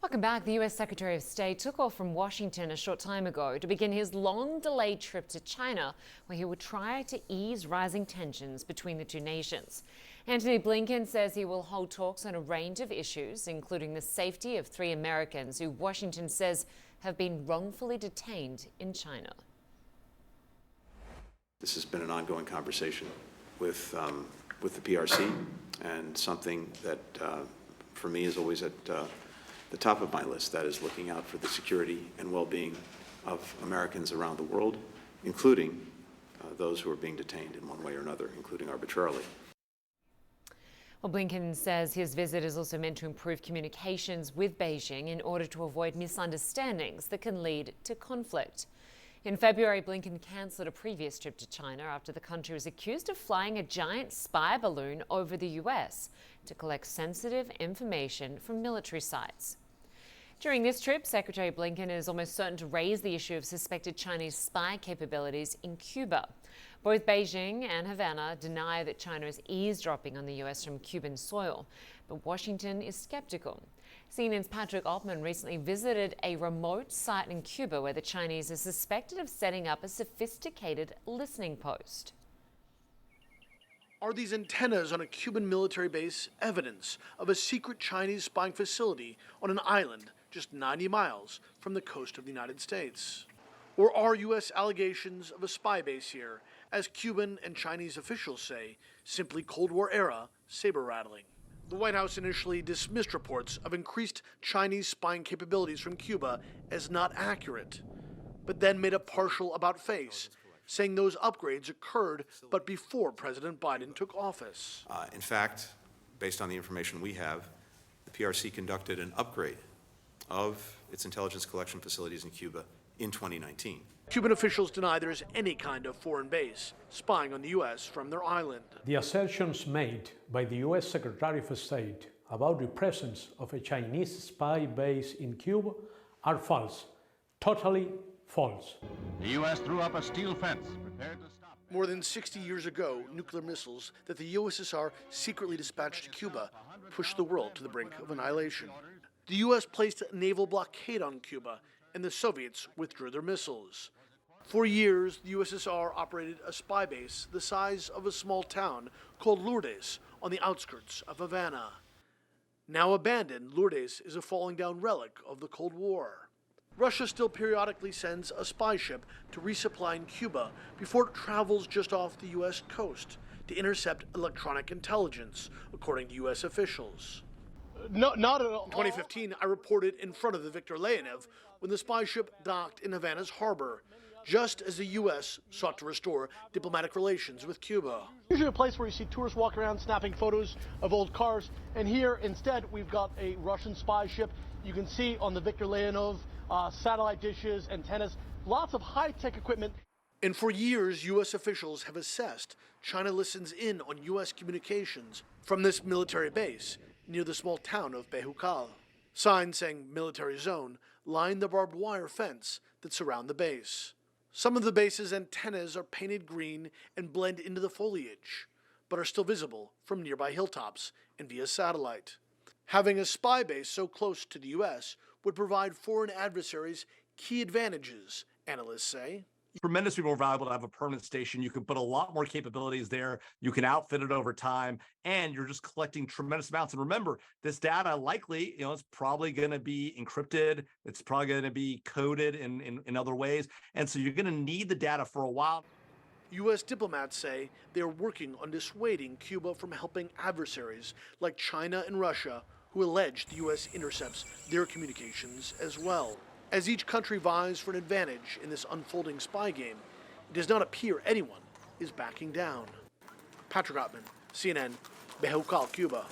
Welcome back. The U.S. Secretary of State took off from Washington a short time ago to begin his long-delayed trip to China, where he would try to ease rising tensions between the two nations. Antony Blinken says he will hold talks on a range of issues, including the safety of 3 Americans who Washington says have been wrongfully detained in China. This has been an ongoing conversation with the PRC, and something that, for me, is always at the top of my list. That is looking out for the security and well-being of Americans around the world, including those who are being detained in one way or another, including arbitrarily. Well, Blinken says his visit is also meant to improve communications with Beijing in order to avoid misunderstandings that can lead to conflict. In February, Blinken cancelled a previous trip to China after the country was accused of flying a giant spy balloon over the U.S. to collect sensitive information from military sites. During this trip, Secretary Blinken is almost certain to raise the issue of suspected Chinese spy capabilities in Cuba. Both Beijing and Havana deny that China is eavesdropping on the U.S. from Cuban soil, but Washington is skeptical. CNN's Patrick Oppmann recently visited a remote site in Cuba where the Chinese are suspected of setting up a sophisticated listening post. Are these antennas on a Cuban military base evidence of a secret Chinese spying facility on an island just 90 miles from the coast of the United States? Or are U.S. allegations of a spy base here, as Cuban and Chinese officials say, simply Cold War era saber rattling? The White House initially dismissed reports of increased Chinese spying capabilities from Cuba as not accurate, but then made a partial about-face, saying those upgrades occurred but before President Biden took office. In fact, based on the information we have, the PRC conducted an upgrade of its intelligence collection facilities in Cuba in 2019. Cuban officials deny there is any kind of foreign base spying on the U.S. from their island. The assertions made by the U.S. Secretary of State about the presence of a Chinese spy base in Cuba are false, totally false. The U.S. threw up a steel fence, prepared to stop. More than 60 years ago, nuclear missiles that the USSR secretly dispatched to Cuba pushed the world to the brink of annihilation. The U.S. placed a naval blockade on Cuba, and the Soviets withdrew their missiles. For years, the USSR operated a spy base the size of a small town called Lourdes on the outskirts of Havana. Now abandoned, Lourdes is a falling down relic of the Cold War. Russia still periodically sends a spy ship to resupply in Cuba before it travels just off the U.S. coast to intercept electronic intelligence, according to U.S. officials. No, not at all. In 2015, I reported in front of the Viktor Leonov when the spy ship docked in Havana's harbor, just as the U.S. sought to restore diplomatic relations with Cuba. Usually a place where you see tourists walk around snapping photos of old cars, and here instead we've got a Russian spy ship. You can see on the Viktor Leonov satellite dishes, antennas, lots of high-tech equipment. And for years, U.S. officials have assessed China listens in on U.S. communications from this military base near the small town of Bejucal. Signs saying military zone line the barbed wire fence that surround the base. Some of the base's antennas are painted green and blend into the foliage, but are still visible from nearby hilltops and via satellite. Having a spy base so close to the U.S. would provide foreign adversaries key advantages, analysts say. Tremendously more valuable to have a permanent station. You can put a lot more capabilities there. You can outfit it over time, and you're just collecting tremendous amounts. And remember, this data likely, it's probably going to be encrypted. It's probably going to be coded in other ways. And so you're going to need the data for a while. U.S. diplomats say they are working on dissuading Cuba from helping adversaries like China and Russia, who allege the U.S. intercepts their communications as well. As each country vies for an advantage in this unfolding spy game, it does not appear anyone is backing down. Patrick Oppmann, CNN, Bejucal, Cuba.